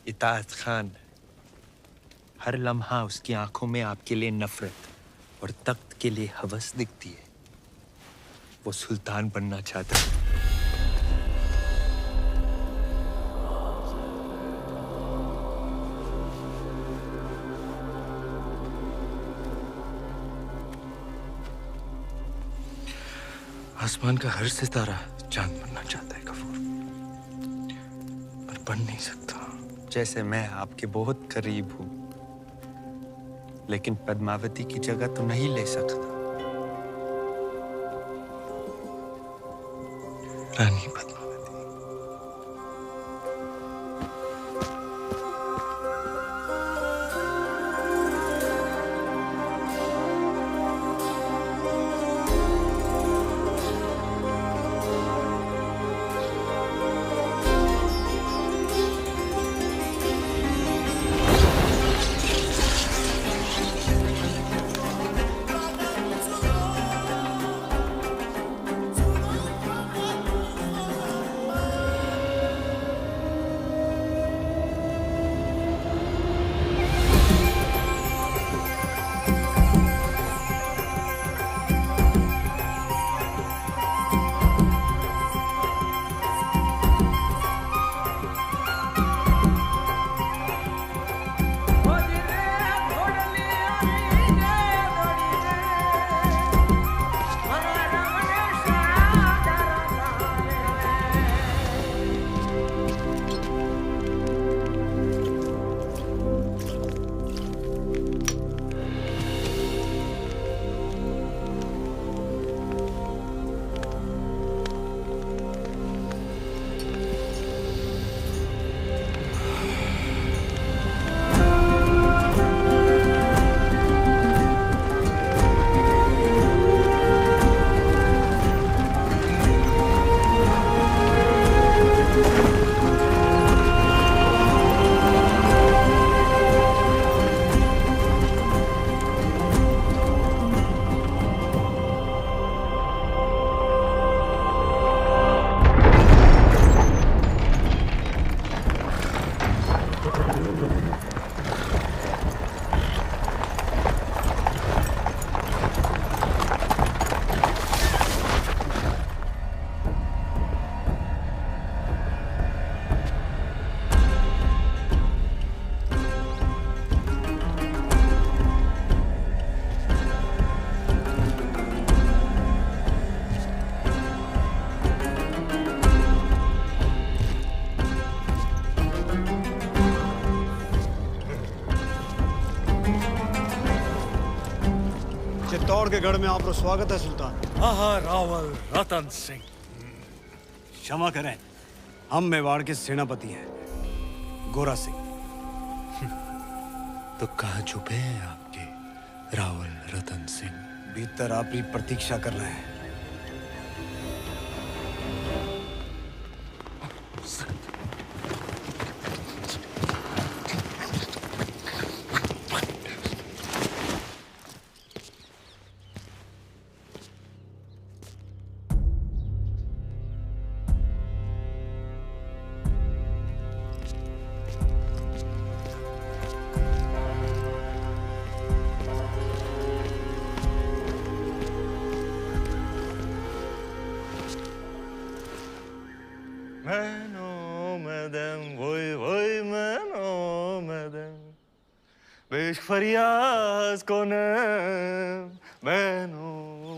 इताअत खान, हर लम्हा उसकी आंखों में आपके लिए नफरत और तख्त के लिए हवस दिखती है। वो सुल्तान बनना चाहता है। आसमान का हर सितारा चांद बनना चाहता है गफूर, पर बन नहीं सकता। जैसे मैं आपके बहुत करीब हूं, लेकिन पद्मावती की जगह तो नहीं ले सकता। रानी पद्मावती। चित्तौड़ के गढ़ में आपका स्वागत है सुल्तान। रावल रतन सिंह। क्षमा करें, हम मेवाड़ के सेनापति हैं, गोरा सिंह। तो कहाँ छुपे हैं आपके रावल रतन सिंह? भीतर आपकी प्रतीक्षा कर रहे हैं। फरियाज को मैनो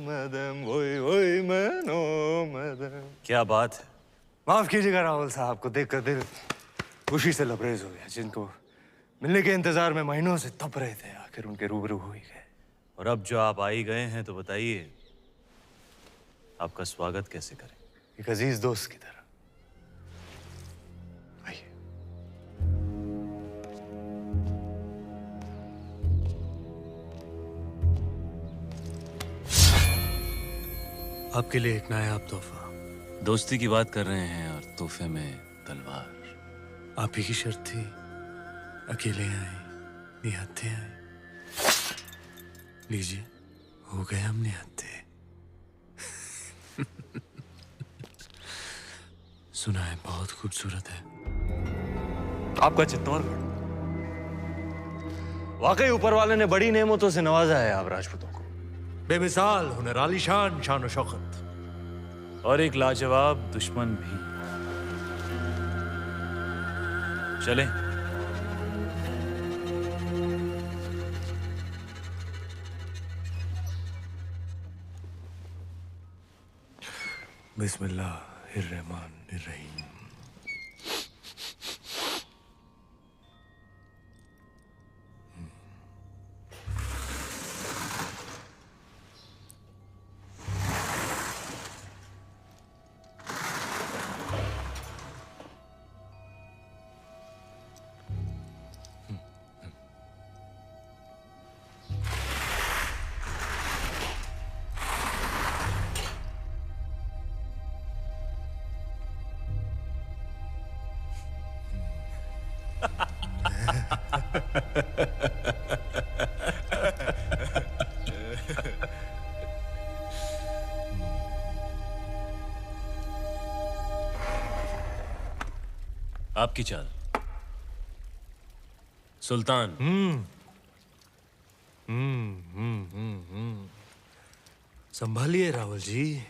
मदम वोई वोई मैनो मदम। क्या बात है? माफ कीजिएगा राहुल साहब, को देखकर दिल खुशी से लबरेज हो गया। जिनको मिलने के इंतजार में महीनों से तप रहे थे, आखिर उनके रूबरू हो ही गए। और अब जो आप आ ही गए हैं तो बताइए आपका स्वागत कैसे करें? एक अजीज दोस्त की तरह। आपके लिए एक नायाब तोहफा। दोस्ती की बात कर रहे हैं और तोहफे में तलवार। आप ही की शर्त थी, अकेले आए, निहत्थे आए। लीजिए, हो गए हम निहत्थे। सुना है बहुत खूबसूरत है। आपका चित्तौड़गढ़ वाकई ऊपर वाले ने बड़ी नेमतों से नवाजा है आप राजपूतों को। बेमिसाल हुनर, आलीशान शान और शौकत और एक लाजवाब दुश्मन भी। चलें। बिस्मिल्लाहिर्रहमानिर्रहीम। आपकी चाल सुल्तान। संभालिए रावल जी,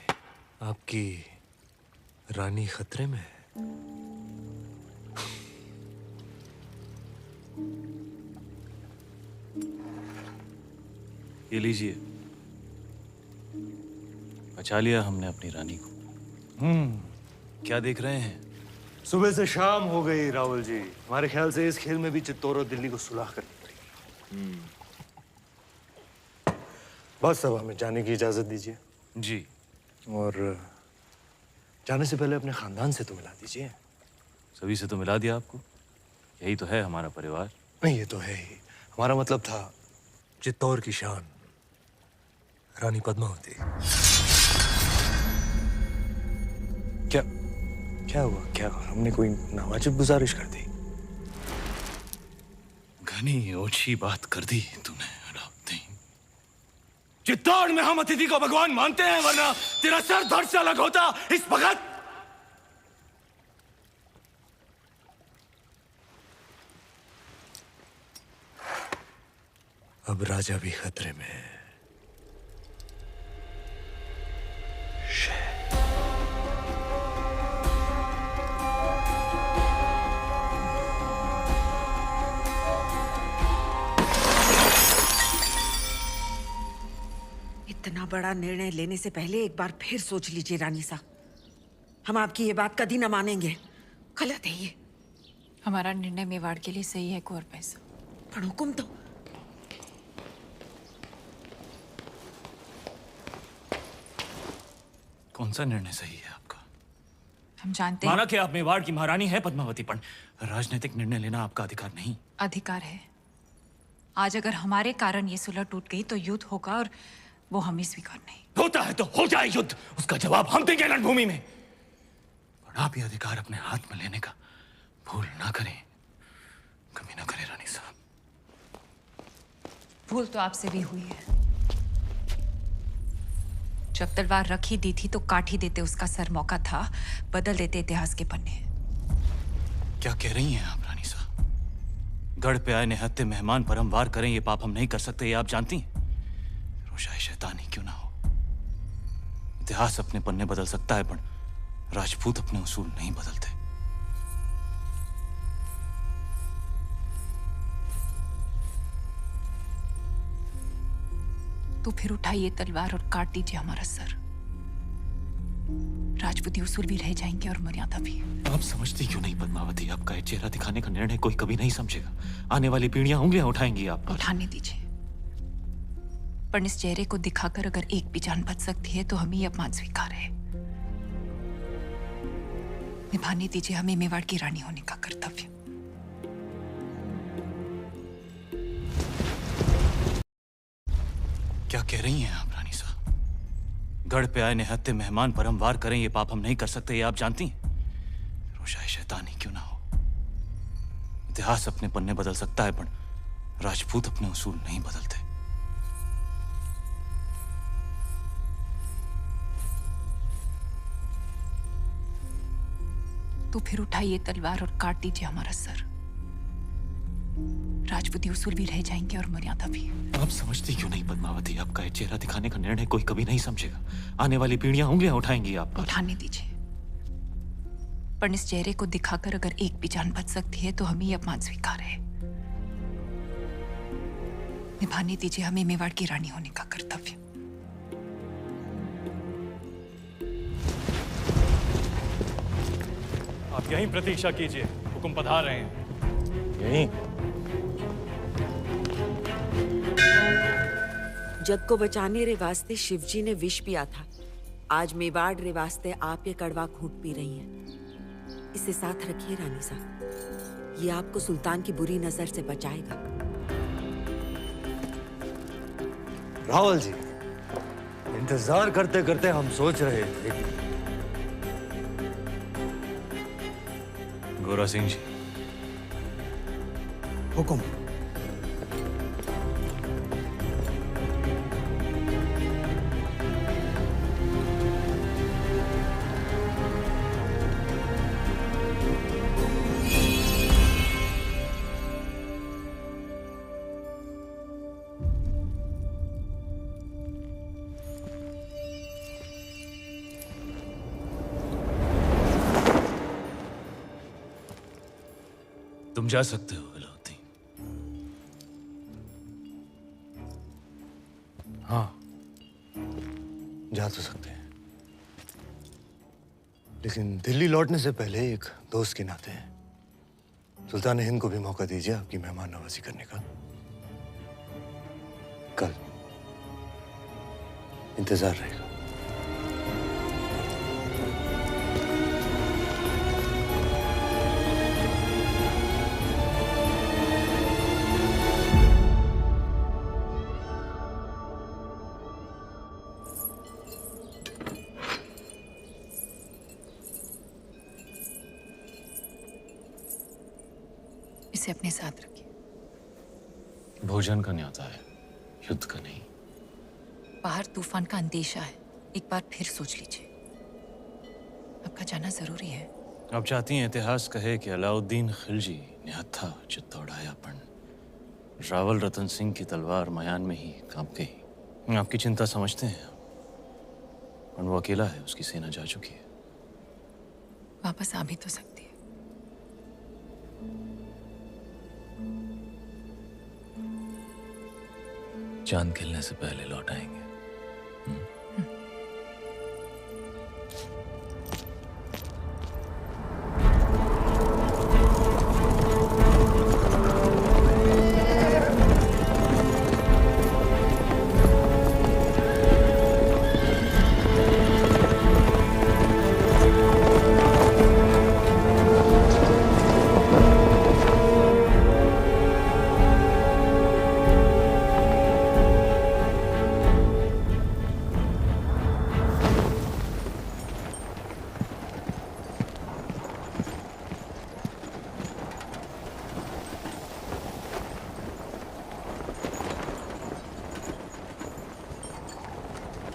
आपकी रानी खतरे में है। ये लीजिए, बचा लिया हमने अपनी रानी को। क्या देख रहे हैं? सुबह से शाम हो गई राहुल जी, हमारे ख्याल से इस खेल में भी चित्तौड़ और दिल्ली को सुलह करनी पड़ेगी। बस अब हमें जाने की इजाजत दीजिए, जी। और जाने से पहले अपने खानदान से तो मिला दीजिए। सभी से तो मिला दिया आपको, यही तो है हमारा परिवार। नहीं, ये तो है ही, हमारा मतलब था चित्तौड़ की शान रानी पद्मावती। क्या क्या हुआ? क्या हमने कोई नावाजिब गुजारिश कर दी? घनी ओछी बात कर दी तूने अलाउद्दीन। चित्तौड़ में हम अतिथि को भगवान मानते हैं, वरना तेरा सर धड़ से अलग होता इस वक्त। अब राजा भी खतरे में है। इतना बड़ा निर्णय लेने से पहले एक बार फिर सोच लीजिए रानी साहब। हम आपकी ये बात कभी ना मानेंगे, गलत है ये। हमारा निर्णय मेवाड़ के लिए सही है कुंवर पैसा। पर हुक्म तो। कौन सा निर्णय सही है आपका? हम जानते हैं माना कि आप मेवाड़ की महारानी है पद्मावती, पर राजनीतिक निर्णय लेना आपका अधिकार नहीं। अधिकार है। आज अगर हमारे कारण ये सुलह टूट गई तो युद्ध होगा, और वो हमें स्वीकार नहीं। होता है तो हो जाए युद्ध, उसका जवाब हम देंगे रणभूमि में। पर आप ये अधिकार अपने हाथ में लेने का भूल ना करें, कभी ना करें रानी साहब। भूल तो आपसे भी हुई है। जब तलवार रखी दी थी तो काट ही देते, उसका सर मौका था बदल देते इतिहास के पन्ने। क्या कह रही हैं आप रानी साहब? गढ़ पे आए निहत्थे मेहमान पर हम वार करें, ये पाप हम नहीं कर सकते, ये आप जानती हैं। रोशाई शैतानी क्यों ना हो, इतिहास अपने पन्ने बदल सकता है, पर राजपूत अपने उसूल नहीं बदलते। तो फिर उठाइए तलवार और काट दीजिए हमारा सर। राजपूती उसूल भी रह जाएंगे और मर्यादा भी। आप समझती क्यों नहीं पद्मावती, आपका ये चेहरा दिखाने का निर्णय कोई कभी नहीं समझेगा। आने वाली पीढ़ियां उंगलियां उठाएंगी आप पर। उठाने दीजिए, पर इस चेहरे को दिखाकर अगर एक भी जान बच सकती है तो हमें ये अपमान स्वीकार है। निभाने दीजिए हमें मेवाड़ की रानी होने का कर्तव्य। क्या कह रही हैं आप रानी साहब? गढ़ पे आए निहत्थे मेहमान पर हम वार करें, ये पाप हम नहीं कर सकते, ये आप जानती हैं। रोशाई शैतानी क्यों ना हो, इतिहास अपने पन्ने बदल सकता है, पर राजपूत अपने उसूल नहीं बदलते। तो फिर उठाइए तलवार और काट दीजिए हमारा सर। राजपूती उसूल भी रह जाएंगे और मर्यादा भी। आप समझती क्यों नहीं पद्मावती? आपका ये चेहरा दिखाने का निर्णय कोई कभी नहीं समझेगा। आने वाली पीढ़ियां उंगलियां उठाएंगी आप पर। उठाने दीजिए, पर इस चेहरे को दिखाकर अगर एक भी जान बच सकती है तो हमें ये अपमान स्वीकार है। निभाने दीजिए हमें मेवाड़ की रानी होने का कर्तव्य। आप यहीं प्रतीक्षा कीजिए, हुक्म पधार रहे हैं। यहीं? जग को बचाने रे वास्ते शिवजी ने विष पिया था। आज मेवाड़ रे वास्ते आप ये कड़वा घूंट पी रही हैं। इसे साथ रखिए रानी साहब, ये आपको सुल्तान की बुरी नजर से बचाएगा। रावल जी, इंतजार करते करते हम सोच रहे थे। गोरा सिंह जी, हुक्म। तुम जा सकते हो अलाउद्दीन। हाँ, जा तो सकते हैं, लेकिन दिल्ली लौटने से पहले एक दोस्त के नाते सुल्तान हिंद को भी मौका दीजिए आपकी मेहमान नवाजी करने का। कल इंतजार रहेगा। इसे अपने साथ रखिए। भोजन का न्योता है, युद्ध का नहीं। बाहर तूफान का अंदेशा है, एक बार फिर सोच लीजिए। आपका जाना जरूरी है। आप चाहती हैं इतिहास कहे कि अलाउद्दीन खिलजी ने हत्था चित्तौड़ाया, पण रावल रतन सिंह की तलवार मयान में ही कांप गई। आपकी चिंता समझते हैं, पर वो अकेला है, उसकी सेना जा चुकी है। वापस आ भी तो सकती है। चांद खिलने से पहले लौट आएंगे।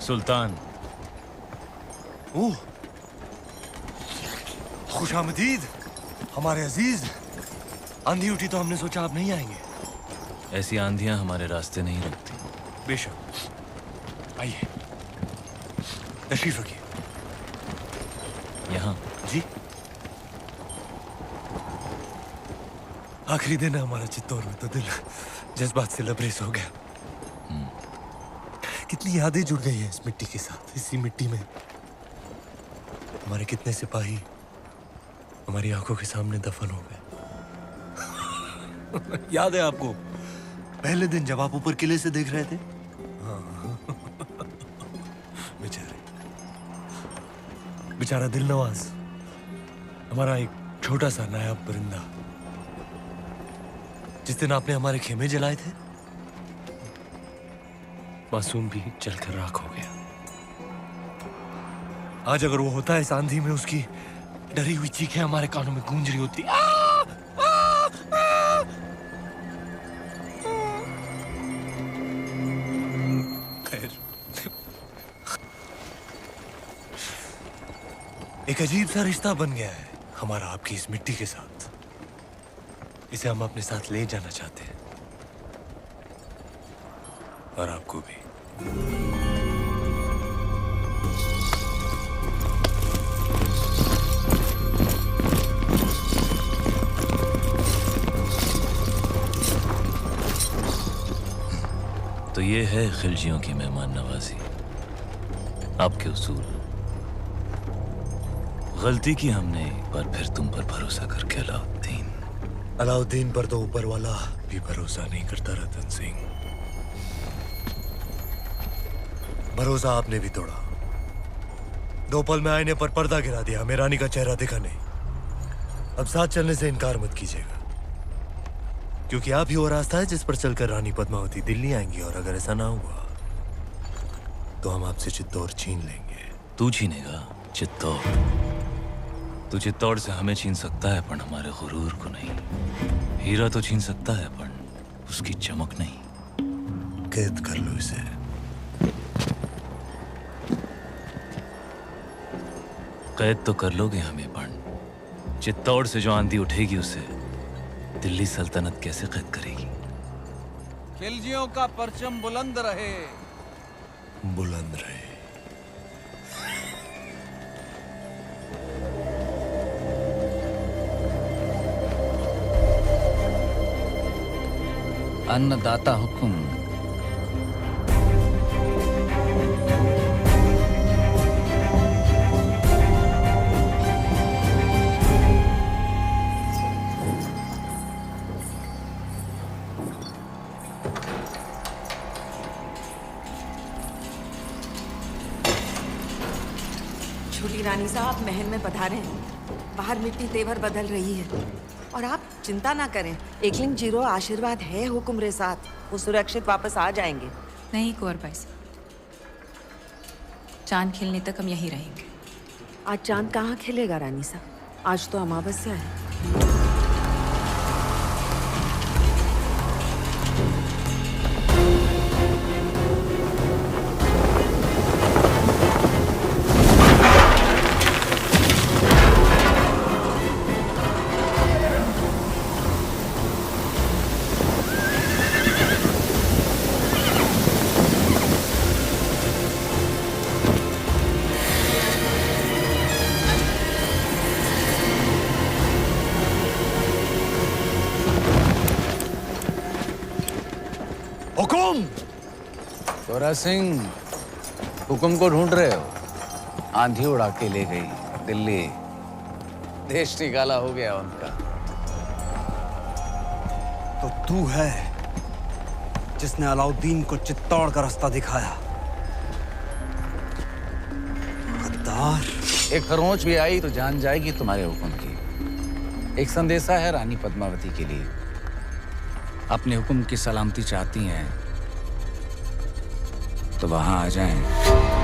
सुल्तान, ओह, खुशामदीद हमारे अजीज। आंधी उठी तो हमने सोचा आप नहीं आएंगे। ऐसी आंधियां हमारे रास्ते नहीं रुकती। बेशक, आइए, तशरीफ रखिए। यहाँ जी, आखिरी दिन है हमारा चित्तौड़ में, तो दिल जज्बात से लबरेज हो गया। कितनी यादें जुड़ गई हैं इस मिट्टी के साथ। इसी मिट्टी में हमारे कितने सिपाही हमारी आंखों के सामने दफन हो गए। याद है आपको पहले दिन जब आप ऊपर किले से देख रहे थे? बेचारा दिलनवाज, हमारा एक छोटा सा नायाब परिंदा, जिस दिन आपने हमारे खेमे जलाए थे, मासूम भी जलकर राख हो गया। आज अगर वो होता है इस आंधी में, उसकी डरी हुई चीखें हमारे कानों में गूंज रही होती। खैर, एक अजीब सा रिश्ता बन गया है हमारा आपकी इस मिट्टी के साथ। इसे हम अपने साथ ले जाना चाहते हैं, और आपको भी। तो ये है खिलजियों की मेहमान नवाजी, आपके उसूल। गलती की हमने एक बार फिर तुम पर भरोसा करके अलाउद्दीन। अलाउद्दीन पर तो ऊपर वाला भी भरोसा नहीं करता रतन सिंह। भरोसा आपने भी तोड़ा। 2 पल में आईने पर पर्दा गिरा दिया, हमें रानी का चेहरा दिखा नहीं। अब साथ चलने से इनकार मत कीजिएगा, क्योंकि आप ही वो रास्ता है जिस पर चलकर रानी पद्मावती दिल्ली आएंगी, और अगर ऐसा ना हुआ तो हम आपसे चित्तौड़ छीन लेंगे। तू छीनेगा चित्तौड़? तू चित्तौड़ से हमें छीन सकता है, पर हमारे गुरूर को नहीं। हीरा तो छीन सकता है, पर उसकी चमक नहीं। कैद कर लो इसे। कैद तो कर लोगे हमें, पर चित्तौड़ से जो आंधी उठेगी उसे दिल्ली सल्तनत कैसे कैद करेगी? खिलजियों का परचम बुलंद रहे। बुलंद रहे। अन्नदाता हुक्म। छोटी रानी साहब महल में पधारे हैं। बाहर मिट्टी तेवर बदल रही है, और आप चिंता ना करें। एकलिंग जीरो आशीर्वाद है हुक्म साथ, वो सुरक्षित वापस आ जाएंगे। नहीं कुंवर बाई साहब, चांद खिलने तक हम यहीं रहेंगे। आज चांद कहाँ खिलेगा रानी साहब, आज तो अमावस्या है। हुकुम! गोरा सिंह, हुक्म को ढूंढ रहे हो? आंधी उड़ा के ले गई दिल्ली, देश निकाला हो गया उनका। तो तू है जिसने अलाउद्दीन को चित्तौड़ का रास्ता दिखाया। गद्दार! एक खरोंच भी आई तो जान जाएगी तुम्हारे हुक्म की। एक संदेशा है रानी पद्मावती के लिए। अपने हुक्म की सलामती चाहती हैं तो वहां आ जाएं।